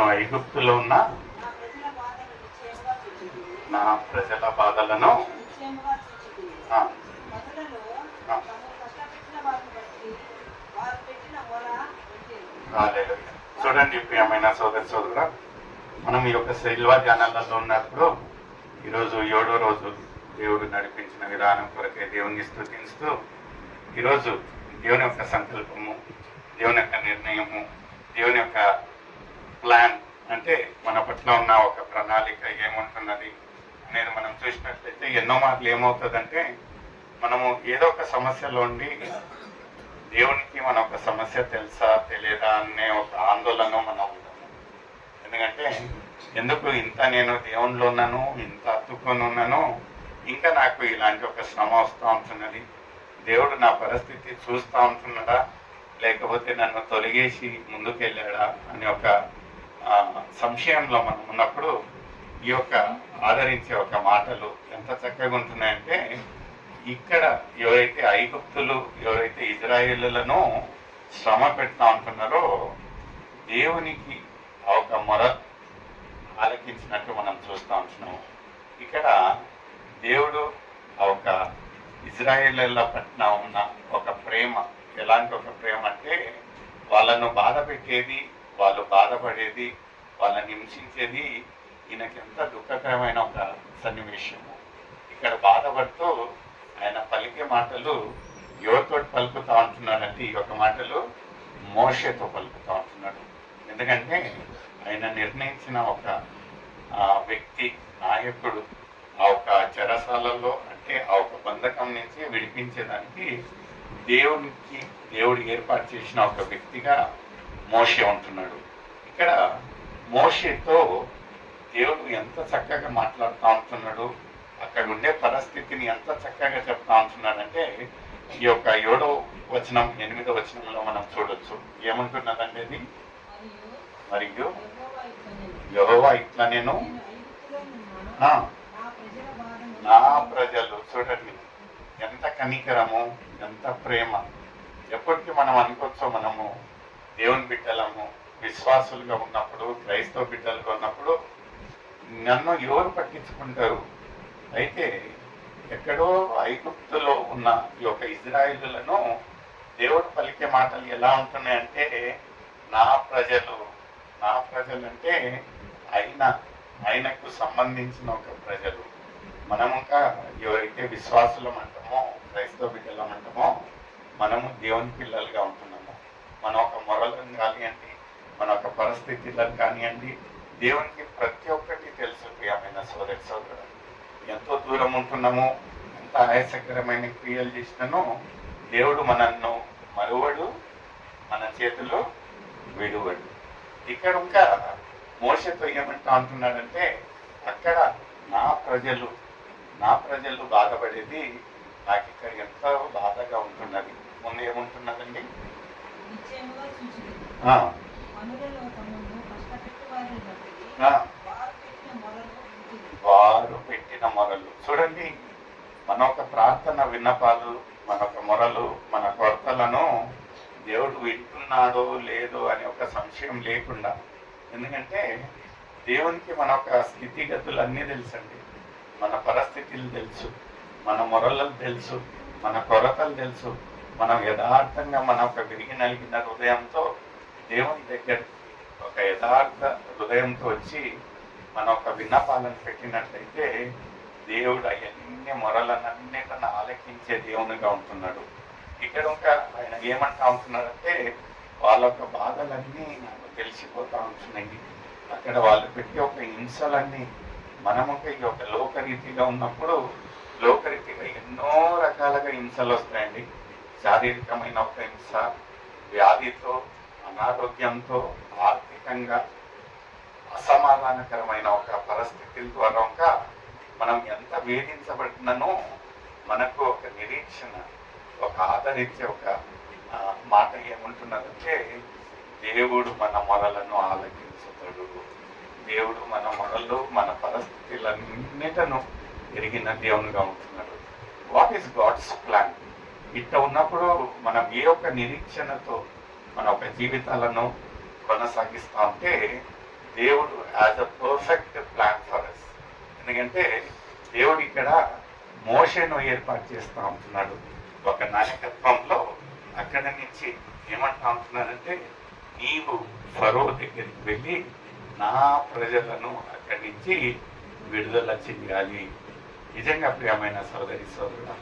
నేను ఐగుప్తులో ఉన్న నా ప్రజల బాధలను ఆ, హల్లెలూయా. చూడండి ప్రియమైన సోదరుడా, మనం ఈ యొక్క శైల్వా ధ్యానాలలో ఉన్నప్పుడు ఈరోజు 7వ రోజు దేవుడు నడిపించిన విధానం కొరకే దేవుని స్తుతిస్తూ ఈరోజు దేవుని యొక్క సంకల్పము, దేవుని యొక్క నిర్ణయము, దేవుని యొక్క ప్లాన్ అంటే మన పట్ల ఉన్న ఒక ప్రణాళిక ఏముంటున్నది అనేది మనం చూసినట్లయితే ఎన్నో మార్లు ఏమవుతుందంటే మనము ఏదో ఒక సమస్యలో ఉండి దేవునికి మన ఒక సమస్య తెలుసా తెలియదా అనే ఒక ఆందోళన మనం ఉంటాము. ఎందుకంటే ఎందుకు ఇంత నేను దేవునిలో ఉన్నాను, ఇంత అతుక్కొని ఉన్నాను, ఇంకా నాకు ఇలాంటి ఒక శ్రమ వస్తూ ఉంటున్నది, దేవుడు నా పరిస్థితి చూస్తూ ఉంటున్నాడా లేకపోతే నన్ను తొలగేసి ముందుకెళ్ళాడా అనే ఒక సంశయంలో మనం ఉన్నప్పుడు ఈ యొక్క ఆదరించే ఒక మాటలు ఎంత చక్కగా ఉంటున్నాయంటే, ఇక్కడ ఎవరైతే ఐగుప్తులు ఎవరైతే ఇజ్రాయేలులను శ్రమ పెడతా ఉంటున్నారో దేవునికి ఒక మొర ఆలకించినట్టు మనం చూస్తూ ఉంటున్నాము. ఇక్కడ దేవుడు ఒక ఇజ్రాయేలీల పట్ల ఉన్న ఒక ప్రేమ ఎలాంటి ఒక ప్రేమ అంటే వాళ్ళను బాధ పెట్టేది, వాళ్ళు బాధపడేది, వాళ్ళని హింసించేది ఈయనకి ఎంత దుఃఖకరమైన ఒక సన్నివేశము. ఇక్కడ బాధపడుతూ ఆయన పలికే మాటలు ఎవరితో పలుకుతూ ఉంటున్నాడంటే ఈ యొక్క మాటలు మోషేతో పలుకుతూ ఉంటున్నాడు. ఎందుకంటే ఆయన నిర్ణయించిన ఒక వ్యక్తి, నాయకుడు ఆ ఒక చెరసాలలో అంటే ఆ ఒక బంధకం నుంచి విడిపించేదానికి దేవుడు ఏర్పాటు చేసిన ఒక వ్యక్తిగా మోషే ఉంటున్నాడు. ఇక్కడ మోషేతో దేవుడు ఎంత చక్కగా మాట్లాడుతూ ఉంటున్నాడు, అక్కడ ఉండే పరిస్థితిని ఎంత చక్కగా చెప్తా ఉంటున్నాడంటే ఈ యొక్క 7వ వచనం 8వ వచనంలో మనం చూడొచ్చు. ఏమంటున్నదంటే ఇది, మరియు యెహోవా ఇట్లా నేను నా ప్రజలు, చూడండి ఎంత కనికరము, ఎంత ప్రేమ. ఎప్పటికీ మనం అనుకోవచ్చు మనము దేవుని బిడ్డలము, విశ్వాసులుగా ఉన్నప్పుడు, క్రైస్తవ బిడ్డలుగా ఉన్నప్పుడు నన్ను ఎవరు పట్టించుకుంటారు. అయితే ఎక్కడో ఐగుప్తులో ఉన్న ఈ యొక్క ఇజ్రాయేలులను దేవుడు పలికే మాటలు ఎలా ఉంటున్నాయంటే నా ప్రజలు అంటే ఆయనకు సంబంధించిన ఒక ప్రజలు. మనము ఇంకా ఎవరైతే విశ్వాసులం అంటామో, క్రైస్తవ బిడ్డలం అంటామో, మనము దేవుని పిల్లలుగా ఉంటున్నాము. మన ఒక మొరలను కానివ్వండి, మన ఒక పరిస్థితులను కానివ్వండి, దేవునికి ప్రతి ఒక్కటి తెలుసు. ప్రియమైన సోదరుడు, ఎంతో దూరం ఉంటున్నాము, ఎంత ఆయాసకరమైన క్రియలు చేసినానో దేవుడు మనల్ని మరువడు, మన చేతిలో విడువడు. ఇక్కడ ఇంకా మోషేతో ఏమంటా అంటున్నాడంటే అక్కడ నా ప్రజలు బాధపడేది నాకు ఇక్కడ ఎంతో బాధగా ఉంటున్నది. ముందు ఏముంటున్నదండి, వారు పెట్టిన మొరలు. చూడండి, మన ఒక ప్రార్థన విన్నపాలు, మన ఒక మొరలు, మన కొరతలను దేవుడు వింటున్నాడో లేదో అనే ఒక సంశయం లేకుండా. ఎందుకంటే దేవునికి మన ఒక స్థితిగతులు అన్నీ తెలుసండి, మన పరిస్థితులు తెలుసు, మన మొరలు తెలుసు, మన కొరతలు తెలుసు. మనం యథార్థంగా మన ఒక విరిగి నలిగిన హృదయంతో దేవుని దగ్గర ఒక యథార్థ హృదయంతో వచ్చి మన ఒక విన్నపాలను పెట్టినట్లయితే దేవుడు అవన్నీ మొరలనన్నిటిని ఆలకించే దేవునిగా ఉంటున్నాడు. ఇక్కడ ఇంకా ఆయన ఏమంటా ఉంటున్నాడంటే వాళ్ళ యొక్క బాధలన్నీ నాకు తెలిసిపోతా ఉంటున్నాయి. అక్కడ వాళ్ళు పెట్టే ఒక హింసలన్నీ మనము ఈ యొక్క లోకరీతిగా ఉన్నప్పుడు లోకరీతిగా ఎన్నో రకాలుగా హింసలు వస్తాయండి. శారీరకమైన ఒక హింస, వ్యాధితో, అనారోగ్యంతో, ఆర్థికంగా అసమాధానకరమైన ఒక పరిస్థితుల ద్వారా ఇంకా మనం ఎంత వేధించబడినో మనకు ఒక నిరీక్షణ, ఒక ఆదరించే ఒక మాట ఏముంటున్నదంటే దేవుడు మన మొరలను ఆలకించుతాడు. దేవుడు మన మొరలు, మన పరిస్థితులన్నిటను ఎరిగిన దేవునిగా ఉంటున్నాడు. What is God's plan? ఇట్లా ఉన్నప్పుడు మనం ఏ ఒక్క నిరీక్షణతో మన ఒక జీవితాలను కొనసాగిస్తా ఉంటే దేవుడు has a perfect plan for us. ఎందుకంటే దేవుడు ఇక్కడ మోషను ఏర్పాటు చేస్తూ ఉంటున్నాడు ఒక నాయకత్వంలో. అక్కడ నుంచి ఏమంటా ఉంటున్నాడంటే, నీవు ఫరో దగ్గరికి వెళ్ళి నా ప్రజలను అక్కడి నుంచి విడుదల చెయ్యాలి. నిజంగా ప్రియమైన సోదరి సోదరుడు,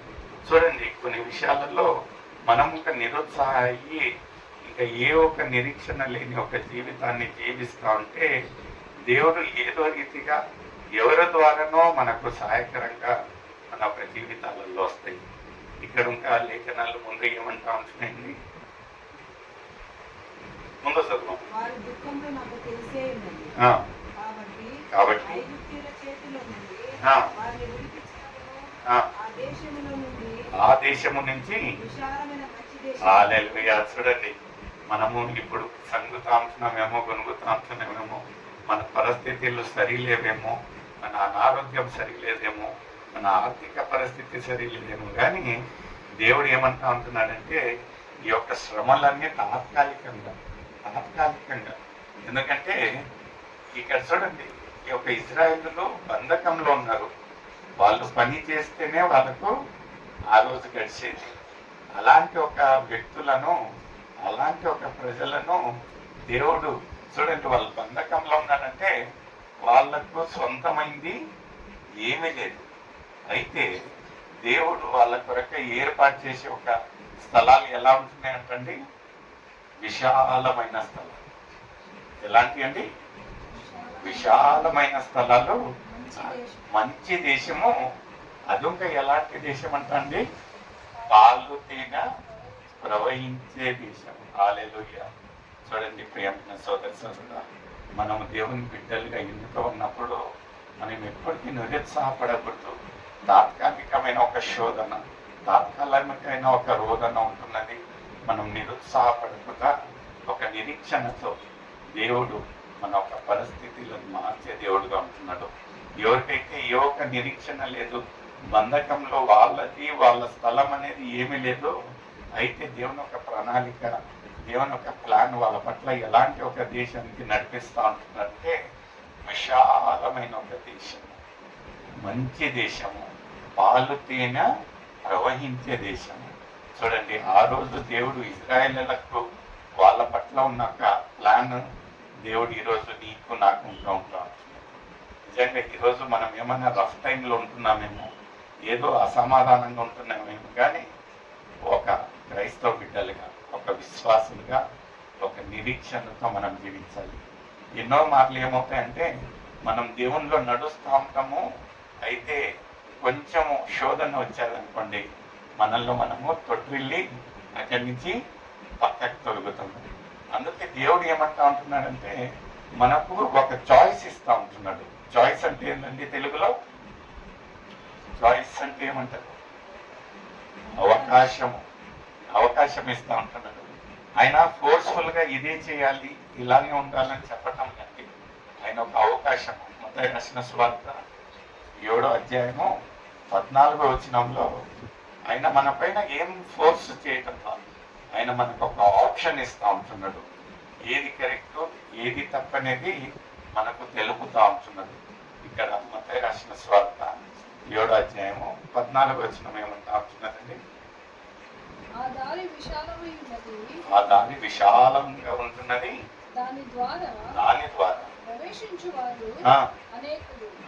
చూడండి, కొన్ని విషయాలలో మనం ఒక నిరుత్సాహి, ఇంకా ఏ ఒక నిరీక్షణ లేని ఒక జీవితాన్ని జీవిస్తూ ఉంటే దేవుడు ఏదో రీతిగా ఎవరి ద్వారానో మనకు సహాయకరంగా మన ఒక జీవితాలలో వస్తాయి. ఇక్కడ ఇంకా లేఖనాలు ముందు ఏమంటా ఉంటున్నాయండి, ముందు చదువు. కాబట్టి ఆ దేశము నుంచి చూడండి, మనము ఇప్పుడు సంగుతాంటున్నామేమో, గొనుగుతాంటున్నామేమో, మన పరిస్థితులు సరిలేవేమో, మన అనారోగ్యం సరిలేదేమో, మన ఆర్థిక పరిస్థితి సరిలేదేమో, కానీ దేవుడు ఏమంటా ఉంటున్నాడంటే ఈ యొక్క శ్రమలన్నీ తాత్కాలికంగా. ఎందుకంటే ఇక్కడ చూడండి, ఈ యొక్క ఇజ్రాయేలులో బంధకంలో ఉన్నారు. వాళ్ళు పని చేస్తేనే వాళ్ళకు ఆ రోజు గడిచేది. అలాంటి ఒక వ్యక్తులను, అలాంటి ఒక ప్రజలను దేవుడు చూడండి, వాళ్ళు బంధకంలో ఉన్నారంటే వాళ్ళకు సొంతమైంది ఏమీ లేదు. అయితే దేవుడు వాళ్ళ కొరకే ఏర్పాటు చేసే ఒక స్థలాలు ఎలా ఉంటున్నాయంటండి, విశాలమైన స్థలాలు. ఎలాంటి అండి? విశాలమైన స్థలాలు, మంచి దేశము. అది ఇంకా ఎలాంటి దేశం అంటండి, పాలు తేనె ప్రవహించే దేశం. హల్లెలూయా. చూడండి ప్రియమైన సోదర సోదరుడా, మనము దేవుని బిడ్డలుగా ఎన్నుక ఉన్నప్పుడు మనం ఎప్పటికీ నిరుత్సాహపడకూడదు. తాత్కాలికమైన ఒక శోధన, తాత్కాలికమైన ఒక రోదన ఉంటున్నది. మనం నిరుత్సాహపడకుండా ఒక నిరీక్షణతో దేవుడు మన ఒక పరిస్థితులను మార్చే దేవుడుగా ఉంటున్నాడు. ఎవరికైతే ఏ ఒక్క నిరీక్షణ లేదు, బంధకంలో వాళ్ళ స్థలం అనేది ఏమీ లేదు, అయితే దేవుని ఒక ప్రణాళిక, దేవుని ఒక ప్లాన్ వాళ్ళ పట్ల ఎలాంటి ఒక దేశానికి నడిపిస్తూ ఉంటున్నారంటే విశాలమైన ఒక దేశము, మంచి దేశము, పాలు తేనె ప్రవహించే దేశము. చూడండి, ఆ రోజు దేవుడు ఇజ్రాయేలులకు వాళ్ళ పట్ల ఉన్న ఒక ప్లాన్ దేవుడు ఈరోజు నీకు నాకు ఉంటా. నిజంగా ఈరోజు మనం ఏమన్నా రఫ్ టైంలో ఉంటున్నామేమో, ఏదో అసమాధానంగా ఉంటున్నామేమో, కానీ ఒక క్రైస్తవ బిడ్డలుగా, ఒక విశ్వాసులుగా, ఒక నిరీక్షణతో మనం జీవించాలి. ఎన్నో మార్లు ఏమవుతాయంటే మనం దేవునిలో నడుస్తూ ఉంటాము, అయితే కొంచెము శోధన వచ్చాదనుకోండి, మనల్లో మనము తొట్టిల్లి అక్కడి నుంచి పక్కకు తొలుగుతాము. అందుకే దేవుడు ఏమంటా ఉంటున్నాడంటే మనకు ఒక చాయిస్ ఇస్తా ఉంటున్నాడు. చాయిస్ అంటే ఏంటండి తెలుగులో? చాయిస్ అంటే ఏమంటారు? అవకాశం ఇస్తా ఉంటున్నాడు. ఆయన ఫోర్స్ఫుల్ గా ఇదే చేయాలి, ఇలానే ఉండాలని చెప్పటం కంటే ఆయన ఒక అవకాశం. మత్తయి రాసిన సువార్త 7వ అధ్యాయము 14వ వచనంలో ఆయన మన పైన ఏం ఫోర్స్ చేయటం కాదు, ఆయన మనకు ఒక ఆప్షన్ ఇస్తా ఉంటున్నాడు. ఏది కరెక్ట్, ఏది తప్పనేది మనకు తెలుపుతా ఉంటున్నాడు. ఇక్కడ మత్తయి రాసిన సువార్త 7వ అధ్యాయము 14వ వచనం ఏమంటా ఉంటున్నదండి, ఆ దారి విశాలంగా ఉంటున్నది, దాని ద్వారా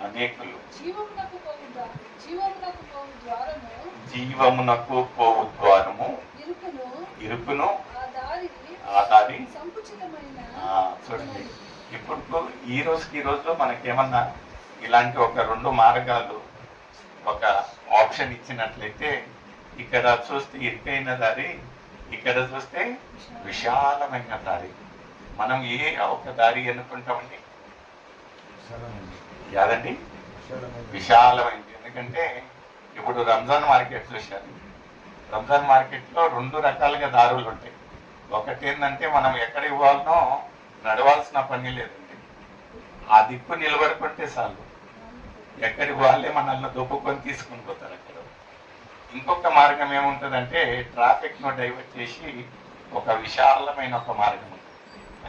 అనేకులు జీవమునకు పోవు ద్వారము ఇరుకును ఆ దారి. చూడండి, ఇప్పుడు ఈ రోజులో మనకేమన్నా ఇలాంటి ఒక 2 మార్గాలు ఒక ఆప్షన్ ఇచ్చినట్లయితే, ఇక్కడ చూస్తే ఇరుకైన దారి, ఇక్కడ చూస్తే విశాలమైన దారి. మనం ఏ ఒక దారి ఎన్నుకుంటామండి? యాదండి, విశాలమైంది. ఎందుకంటే ఇప్పుడు రంజాన్ మార్కెట్ చూశారు. రంజాన్ మార్కెట్లో 2 రకాలుగా దారులు ఉంటాయి. ఒకటి ఏంటంటే మనం ఎక్కడ ఇవ్వాలనో నడవాల్సిన పని లేదండి, ఆ దిక్కు నిలబడుకుంటే చాలు, ఎక్కడికి వాళ్ళే మనల్ని దొబ్బుకొని తీసుకుని పోతారు అక్కడ. ఇంకొక మార్గం ఏముంటుందంటే ట్రాఫిక్ను డైవర్ట్ చేసి ఒక విశాలమైన ఒక మార్గం ఉంటుంది.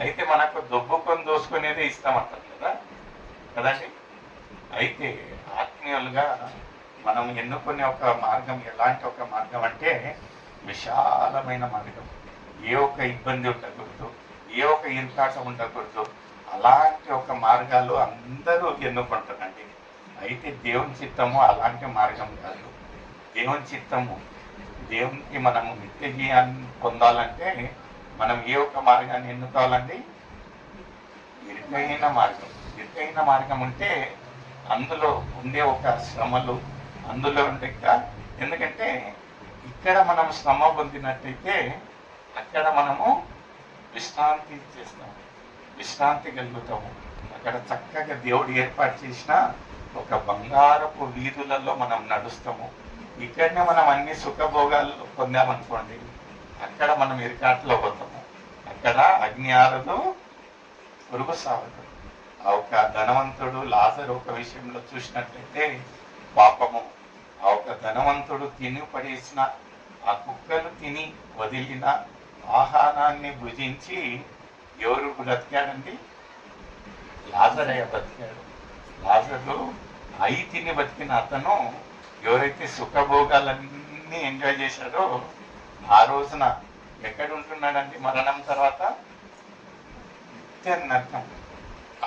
అయితే మనకు దొబ్బుకొని దోసుకునేది ఇష్టం అంటారు కదండి. అయితే ఆత్మీయులుగా మనం ఎన్నుకునే ఒక మార్గం ఎలాంటి ఒక మార్గం అంటే విశాలమైన మార్గం. ఏ ఒక్క ఇబ్బంది ఉండకూడదు, ఏ ఒక్క ఇరుకాటం ఉండకూడదు. అలాంటి ఒక మార్గాలు అందరూ ఎన్నుకుంటారండి. అయితే దేవుని చిత్తము అలాంటి మార్గం కాదు. దేవుని చిత్తము దేవునికి మనము నిత్య జీవాన్ని పొందాలంటే మనం ఏ ఒక్క మార్గాన్ని ఎన్నుకోవాలండి? ఇరుకైన మార్గం. ఇరుకైన మార్గం ఉంటే అందులో ఉండే ఒక శ్రమలు అందులో ఉండే ఎందుకంటే ఇక్కడ మనం శ్రమ పొందినట్టయితే అక్కడ మనము విశ్రాంతి చేస్తాము, విశ్రాంతి కలుగుతాము. అక్కడ చక్కగా దేవుడు ఏర్పాటు చేసిన ఒక బంగారపు వీధులలో మనం నడుస్తాము. ఇక్కడనే మనం అన్ని సుఖభోగాలు పొందామనుకోండి, అక్కడ మనం ఇరుకాట్లో పోతాము. అక్కడ అగ్ని ఆరదు, పురుగు సాగదు. ఆ ఒక ధనవంతుడు లాజరు ఒక విషయంలో చూసినట్లయితే పాపము, ఆ ఒక ధనవంతుడు తిని పడేసిన ఆ కుక్కలు తిని వదిలిన ఆహారాన్ని భుజించి ఎవరు బ్రతికాడండి? లాజరయ్య బ్రతికాడు. లాజరు అయి తిని బతికిన అతను ఎవరైతే సుఖభోగాలన్నీ ఎంజాయ్ చేశాడో ఆ రోజున ఎక్కడ ఉంటున్నాడండి? మరణం తర్వాత నిత్య నరకం.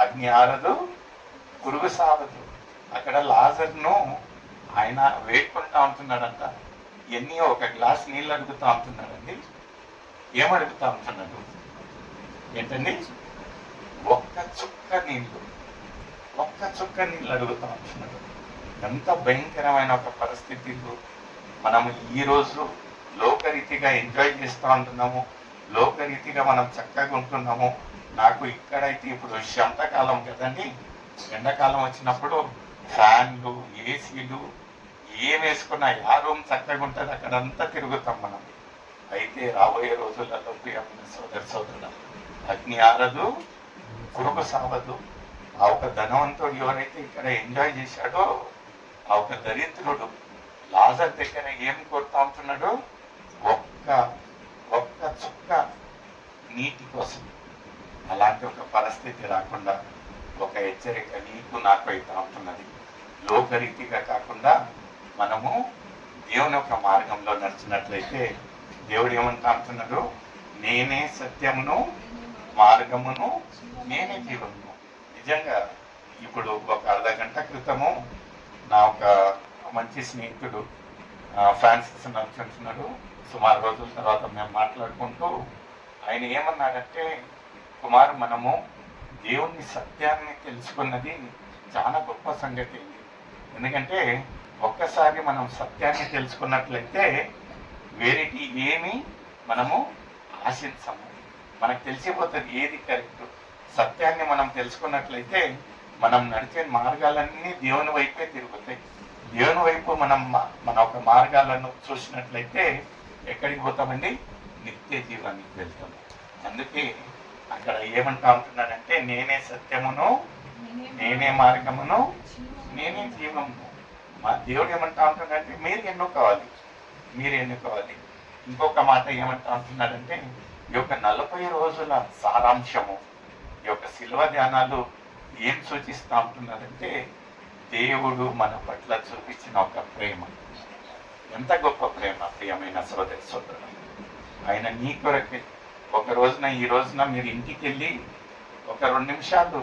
అగ్ని ఆరదు, పురుగు సాగదు. అక్కడ లాజర్ను ఆయన వేడుకుంటా ఉంటున్నాడంట. ఎన్ని ఒక గ్లాస్ నీళ్ళు అడుగుతా ఉంటున్నాడండి. ఏమడుగుతా ఉంటున్నాడు ఏంటండి? ఒక్క చుక్క నీళ్ళు, ఒక్క చుక్క నీళ్ళు అడుగుతా ఉంటున్నాడు. ఎంత భయంకరమైన ఒక పరిస్థితులు మనము ఈరోజు లోకరీతిగా ఎంజాయ్ చేస్తూ ఉంటున్నాము, లోకరీతిగా మనం చక్కగా ఉంటున్నాము. నాకు ఇక్కడైతే ఇప్పుడు శంతకాలం కదండి, ఎండాకాలం వచ్చినప్పుడు ఫ్యాన్లు, ఏసీలు ఏం వేసుకున్నా ఆ రూమ్ చక్కగా ఉంటుంది, అక్కడంతా తిరుగుతాం మనం. అయితే రాబోయే రోజులలో ప్రియమైన సోదరుడు, అగ్ని ఆరదు, పురుగు సావదు. ఆ ఒక ధనవంతుడు ఎవరైతే ఇక్కడ ఎంజాయ్ చేశాడో, ఆ ఒక దరిద్రుడు లాజర్ దగ్గర ఏం కోరుతా ఉంటున్నాడు? ఒక్క చుక్క నీటి కోసం. అలాంటి ఒక పరిస్థితి రాకుండా ఒక హెచ్చరిక నీకు నాకు అయితే ఉంటున్నది. లోకరీతిగా కాకుండా మనము దేవుని యొక్క మార్గంలో నడిచినట్లయితే దేవుడు ఏమంటా అంటున్నాడు? నేనే సత్యమును, మార్గమును, నేనే జీవమును. నిజంగా ఇప్పుడు ఒక అర్ధ గంట క్రితము నా ఒక మంచి స్నేహితుడు ఫ్రాన్సిస్ నడుచుంటున్నాడు. సుమారు రోజుల తర్వాత మేము మాట్లాడుకుంటూ ఆయన ఏమన్నాడంటే, కుమార్, మనము దేవుని సత్యాన్ని తెలుసుకున్నది చాలా గొప్ప సంగతి. ఎందుకంటే ఒక్కసారి మనం సత్యాన్ని తెలుసుకున్నట్లయితే వేరేటి ఏమి మనము ఆశించము. మనకు తెలిసిపోతుంది ఏది కరెక్ట్. సత్యాన్ని మనం తెలుసుకున్నట్లయితే మనం నడిచే మార్గాలన్నీ దేవుని వైపే తిరుగుతాయి. దేవుని వైపు మన ఒక మార్గాలను చూసినట్లయితే ఎక్కడికి పోతామండి? నిత్య జీవానికి వెళ్తాము. అందుకే అక్కడ ఏమంటా ఉంటున్నాడంటే, నేనే సత్యమును, నేనే మార్గమును, నేనే జీవమును. మా దేవుడు ఏమంటా ఉంటున్నాడంటే మీరు ఎన్నుకోవాలి, మీరు ఎన్నుకోవాలి. ఇంకొక మాట ఏమంటా ఉంటున్నాడంటే, ఈ యొక్క 40 రోజుల సారాంశము, ఈ యొక్క శిలువ ధ్యానాలు ఏం సూచిస్తూ ఉంటున్నారంటే, దేవుడు మన పట్ల చూపించిన ఒక ప్రేమ. ఎంత గొప్ప ప్రేమ ప్రియమైన సోదరుడు. ఆయన నీ కొరకే ఒక రోజున, ఈ రోజున మీరు ఇంటికి వెళ్ళి ఒక 2 నిమిషాలు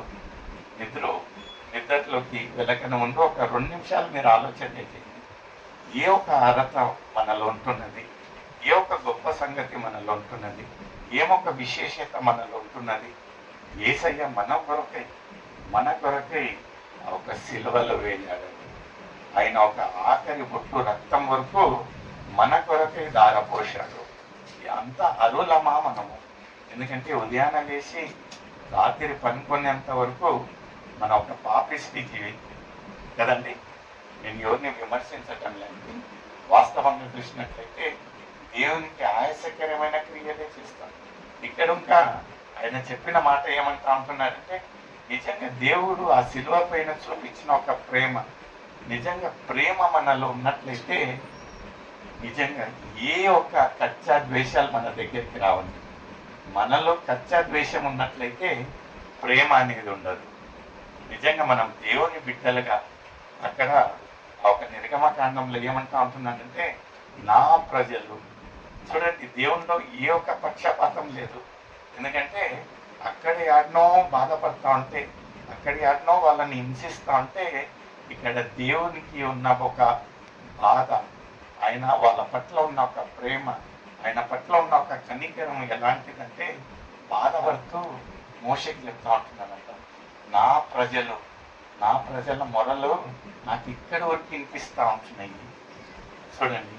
నిద్రలోకి వెళ్ళకన ముందు ఒక 2 నిమిషాలు మీరు ఆలోచన చేయండి. ఏ ఒక అర్హత మనలో ఉంటున్నది, ఏ ఒక గొప్ప సంగతి మనలో ఉంటున్నది, ఏమొక విశేషత మనలో ఉంటున్నది. యేసయ్య మన కొరకై ఒక సిలువలో వేయాడండి. ఆయన ఒక ఆఖరి బొట్టు రక్తం వరకు మన కొరకై దారపోశాడు. అంత అరులమా మనము? ఎందుకంటే ఉదయాన్నే లేచి రాత్రి పనుకునేంత వరకు మన ఒక పాపిష్టి జీవి కదండి. నేను ఎవరిని విమర్శించటం లేదు. వాస్తవంగా చూసినట్లయితే దేవునికి ఆయాసకరమైన క్రియలే చేస్తాం. ఇక్కడ ఇంకా ఆయన చెప్పిన మాట ఏమంటా ఉంటున్నారంటే, నిజంగా దేవుడు ఆ శిలువ పైన చూపించిన ఒక ప్రేమ, నిజంగా ప్రేమ మనలో ఉన్నట్లయితే నిజంగా ఏ ఒక్క కచ్చా ద్వేషాలు మన దగ్గరికి రావండి. మనలో కచ్చా ద్వేషం ఉన్నట్లయితే ప్రేమ అనేది ఉండదు. నిజంగా మనం దేవుని బిడ్డలుగా అక్కడ ఒక నిర్గమకాండంలో ఏమంటా ఉంటున్నాడంటే నా ప్రజలు. చూడండి, దేవునిలో ఏ ఒక్క పక్షపాతం లేదు. ఎందుకంటే అక్కడి ఆడనో బాధపడతా ఉంటే, అక్కడి ఆడనో వాళ్ళని హింసిస్తూ ఉంటే, ఇక్కడ దేవునికి ఉన్న ఒక బాధ, ఆయన వాళ్ళ పట్ల ఉన్న ఒక ప్రేమ, ఆయన పట్ల ఉన్న ఒక కనికరం ఎలాంటిదంటే బాధపడుతూ మోషకి చెప్తా ఉంటున్నారంట, నా ప్రజలు, నా ప్రజల మొరలు నాకు ఇక్కడి వరకు వినిపిస్తూ ఉంటున్నాయి. చూడండి,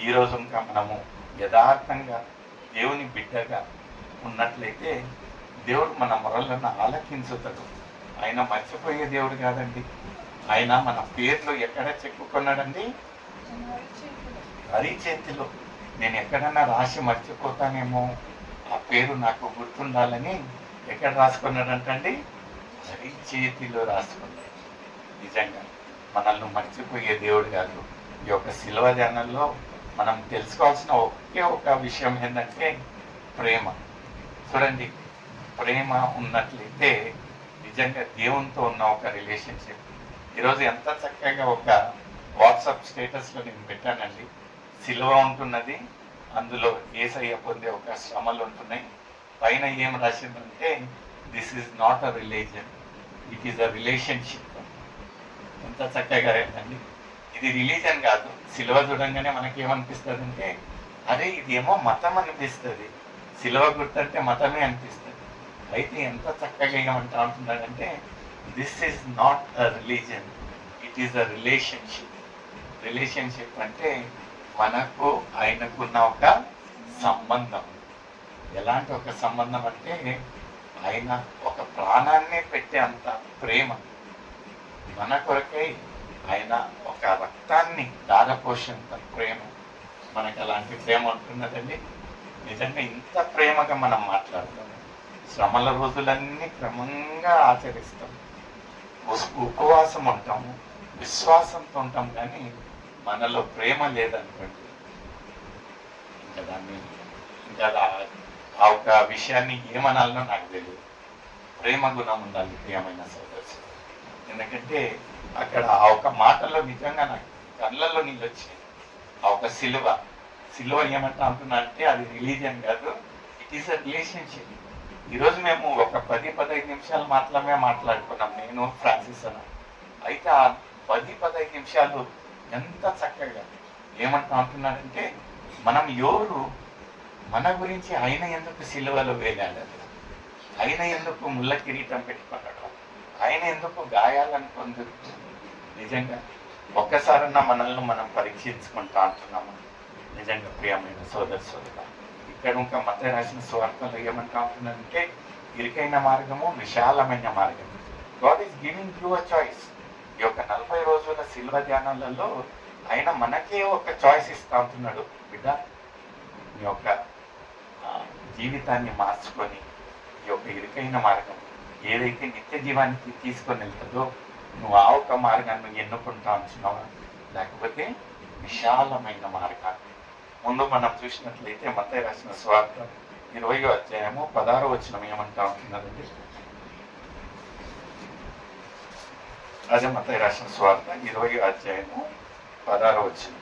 ఈరోజు ఇంకా మనము యథార్థంగా దేవుని బిడ్డగా ఉన్నట్లయితే దేవుడు మన మొరలను ఆలకించుతాడు. ఆయన మర్చిపోయే దేవుడు కాదండి. ఆయన మన పేర్లు ఎక్కడ చెప్పుకున్నాడండి? అరిచేతిలో. నేను ఎక్కడన్నా రాసి మర్చిపోతానేమో, ఆ పేరు నాకు గుర్తుండాలని ఎక్కడ రాసుకున్నాడంటండి? అరిచేతిలో రాసుకున్నాడు. నిజంగా మనల్ని మర్చిపోయే దేవుడు కాదు. ఈ యొక్క శిలువ ధ్యానంలో మనం తెలుసుకోవాల్సిన ఒకే ఒక విషయం ఏంటంటే ప్రేమ. చూడండి, ప్రేమ ఉన్నట్లయితే నిజంగా దేవునితో ఉన్న ఒక రిలేషన్షిప్. ఈరోజు ఎంత చక్కగా ఒక వాట్సాప్ స్టేటస్లో నేను పెట్టానండి. సిలువ ఉంటున్నది, అందులో యేసయ్య పొందే ఒక శ్రమలు ఉంటున్నాయి. పైన ఏం రాసిందంటే this is not a religion, it is a relationship. ఎంత చక్కగా ఏంటండి. ఇది రిలీజన్ కాదు. సిలువ చూడంగానే మనకి ఏమనిపిస్తుంది అంటే అరే ఇదేమో మతం అనిపిస్తుంది, సిలువ గుర్తంటే మతమే అనిపిస్తుంది. అయితే ఎంత చక్కగా ఏమంటా ఉంటున్నాడంటే this is not a religion, it is a relationship. Relationship అంటే మనకు ఆయనకున్న ఒక సంబంధం. ఎలాంటి ఒక సంబంధం అంటే ఆయన ఒక ప్రాణాన్నే పెట్టే అంత ప్రేమ మన కొరకై, ఆయన ఒక రక్తాన్ని దారపోసేంత ప్రేమ. మనకు అలాంటి ప్రేమ ఉంటున్నదండి. నిజంగా ఇంత ప్రేమగా మనం మాట్లాడతాము. శ్రమల రోజులన్నీ క్రమంగా ఆచరిస్తాం, ఉపవాసం ఉంటాము, విశ్వాసంతో ఉంటాం. కానీ మనలో ప్రేమ లేదనుకోండి, ఇంకా ఆ ఒక విషయాన్ని ఏమనాలనో నాకు తెలియదు. ప్రేమ గుణం ఉండాలి ప్రియమైన సోదరు. ఎందుకంటే అక్కడ ఆ ఒక మాటలో నిజంగా నాకు కళ్ళల్లో నీళ్ళు వచ్చాయి. ఆ ఒక సిలువ ఏమంటా అంటున్నా అంటే అది రిలీజియన్ కాదు, ఇట్ ఈస్ అ రిలేషన్షిప్. ఈరోజు మేము ఒక 10-15 నిమిషాలు మాత్రమే మాట్లాడుకున్నాం, నేను ఫ్రాన్సిస్ అన్న. అయితే ఆ 10-15 నిమిషాలు ఎంత చక్కగా ఏమంటా అంటున్నాడంటే మనం ఎవరు, మన గురించి ఆయన ఎందుకు సిలువలో వేలాడారు, ఆయన ఎందుకు ముళ్ళ కిరీటం పెట్టుకున్నాడు, ఆయన ఎందుకు గాయాలను పొందుతూ. నిజంగా ఒక్కసారన్నా మనల్ని మనం పరీక్షించుకుంటా అంటున్నాము. నిజంగా ప్రియమైన సోదరు. ఇక్కడ ఇంకా మత్తయి రాసిన సువార్తలో ఏమంటా ఉంటుందంటే ఇరుకైన మార్గము, విశాలమైన మార్గం. God is giving you a choice. ఈ యొక్క 40 రోజుల శిల్వ ధ్యానాలలో ఆయన మనకే ఒక చాయిస్ ఇస్తా ఉంటున్నాడు. బిడ్డ, నీ యొక్క జీవితాన్ని మార్చుకొని ఈ యొక్క ఇరుకైన మార్గం ఏదైతే నిత్య జీవానికి తీసుకొని వెళ్తుందో నువ్వు ఆ ఒక్క మార్గాన్ని ఎన్నుకుంటా ఉంటున్నావా, లేకపోతే విశాలమైన మార్గాన్ని. ముందు మనం చూసినట్లయితే మత్తయి రాసిన సువార్త 20వ అధ్యాయము 16వ వచనం ఏమంటా ఉంటున్నదండి. అదే మత్తయి రాసిన సువార్త 20వ అధ్యాయము 16వ వచనం.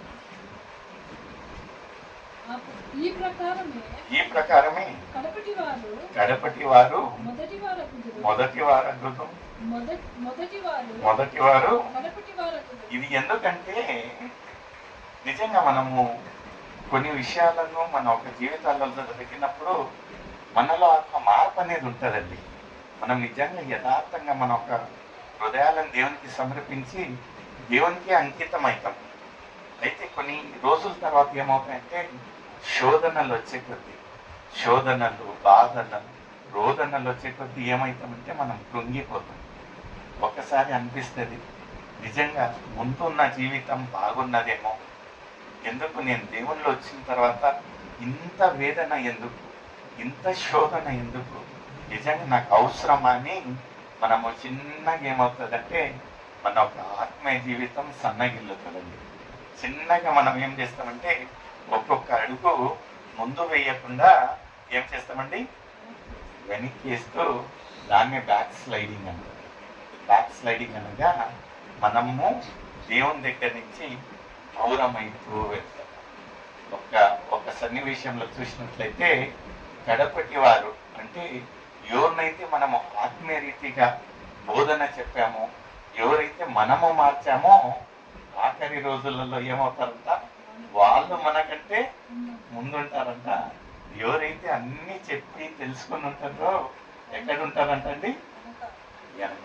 ఈ ప్రకారమే కడపటి వారు మొదటి వారు. ఇది ఎందుకంటే నిజంగా మనము కొన్ని విషయాలను మన ఒక జీవితాలలో జరిగినప్పుడు మనలో ఒక మార్పు అనేది ఉంటుందండి. మనం నిజంగా యథార్థంగా మన ఒక హృదయాలను దేవునికి సమర్పించి దేవునికి అంకితం అవుతాం. అయితే కొన్ని రోజుల తర్వాత ఏమవుతాయంటే శోధనలు వచ్చే కొద్దీ, శోధనలు, బాధలు, రోదనలు వచ్చే కొద్దీ ఏమవుతామంటే మనం కృంగిపోతాం. ఒక్కసారి అనిపిస్తుంది నిజంగా ముందు ఉన్న జీవితం బాగున్నదేమో, ఎందుకు నేను దేవుళ్ళు వచ్చిన తర్వాత ఇంత వేదన ఎందుకు, ఇంత శోధన ఎందుకు, నిజంగా నాకు అవసరమా అని మనము చిన్నగా ఏమవుతుందంటే మన ఒక ఆత్మీయ జీవితం సన్నగిల్లుతుందండి. చిన్నగా మనం ఏం చేస్తామంటే ఒక్కొక్క అడుగు ముందు వేయకుండా ఏం చేస్తామండి? వెనక్కి వేస్తూ దాన్ని బ్యాక్ స్లైడింగ్ అంటారు. బ్యాక్ స్లైడింగ్ అనగా మనము దేవుని దగ్గర నుంచి దూరమైతూ వెళ్తాం. ఒక సన్నివేశంలో చూసినట్లయితే కడపటి వారు అంటే ఎవరినైతే మనము ఆత్మీయ రీతిగా బోధన చెప్పామో, ఎవరైతే మనము మార్చామో, ఆఖరి రోజులలో ఏమవుతారంట? వాళ్ళు మనకంటే ముందుంటారంట. ఎవరైతే అన్ని చెప్పి తెలుసుకుని ఉంటారో ఎక్కడ ఉంటారంటండి? వెనక.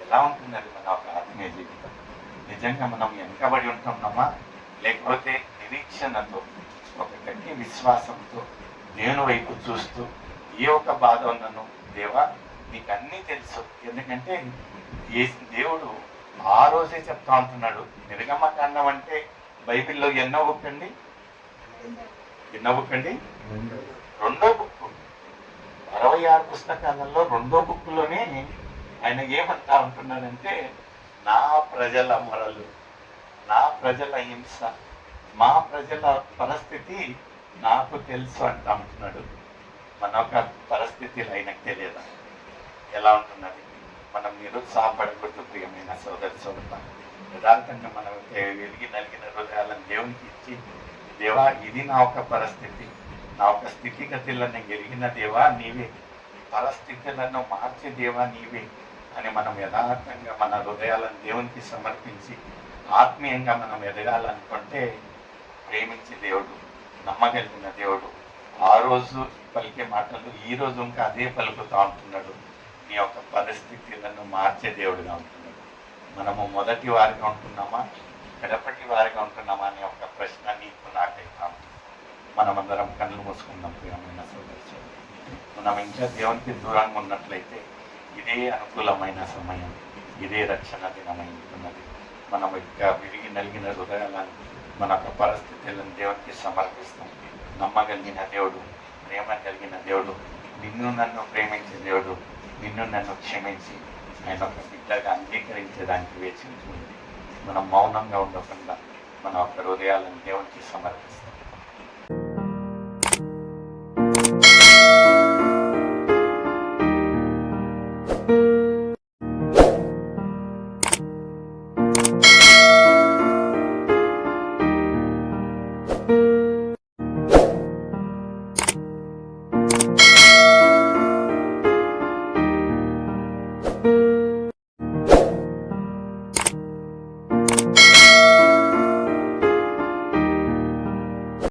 ఎలా ఉంటున్నది మన ఒక ఆత్మీయ జీవితం? నిజంగా మనం వెనకబడి ఉంటున్నామా? లేకపోతే నిరీక్షణతో, ఒక గట్టి విశ్వాసంతో దేవుని వైపు చూస్తూ ఏ ఒక బాధ ఉన్నను, దేవా నీకు అన్నీ తెలుసు. ఎందుకంటే ఏ దేవుడు ఆ రోజే చెప్తా ఉంటున్నాడు. నిర్గమకాండం అంటే బైబిల్లో ఎన్నో బుక్ అండి? ఎన్నో బుక్ అండి? రెండో బుక్. 66 పుస్తకాలలో రెండో బుక్లోనే ఆయన ఏమంటా ఉంటున్నాడంటే, నా ప్రజల మొరలు, నా ప్రజల హింస, మా ప్రజల పరిస్థితి నాకు తెలుసు అంటా ఉంటున్నాడు. మన ఒక పరిస్థితులు ఆయనకు తెలియదా? ఎలా ఉంటున్నది? మనం నిరుత్సాహపడకూడదు ప్రియమైన సోదరి సోదరుల. యథార్థంగా మనం వెలిగి నలిగిన హృదయాలను దేవునికి ఇచ్చి, దేవా ఇది నా ఒక పరిస్థితి, నా ఒక స్థితిగతులను ఎరిగిన దేవా నీవే, పరిస్థితులను మార్చే దేవా నీవే అని మనం యథార్థంగా మన హృదయాలను దేవునికి సమర్పించి ఆత్మీయంగా మనం ఎదగాలనుకుంటే, ప్రేమించే దేవుడు, నమ్మగలిగిన దేవుడు ఆ రోజు పలికే మాటలు ఈ రోజు ఇంకా అదే పలుకుతూ ఉంటున్నాడు. నీ యొక్క పరిస్థితులను మార్చే దేవుడిగా ఉంటున్నాడు. మనము మొదటి వారిగా ఉంటున్నామా, కడపటి వారిగా ఉంటున్నామా అనే ఒక ప్రశ్న నీకు నాకైతాం. మనమందరం కళ్ళు మూసుకుందాం ప్రియమైన సోదరు. మనం ఇంకా దేవునికి దూరంగా ఉన్నట్లయితే ఇదే అనుకూలమైన సమయం, ఇదే రక్షణ దినమై ఉంటున్నది. మనం ఇంకా విరిగి నలిగిన హృదయాలను, మన యొక్క పరిస్థితులను దేవునికి సమర్పిస్తాం. నమ్మగలిగిన దేవుడు, ప్రేమ కలిగిన దేవుడు, నిన్ను నన్ను ప్రేమించే దేవుడు, నిన్ను నన్ను క్షమించి ఆయన ఒక బిడ్డగా అంగీకరించేదానికి వేచి ఉంటుంది. మనం మౌనంగా ఉండకుండా మన యొక్క హృదయాలను దేవునికి సమర్పిస్తాం.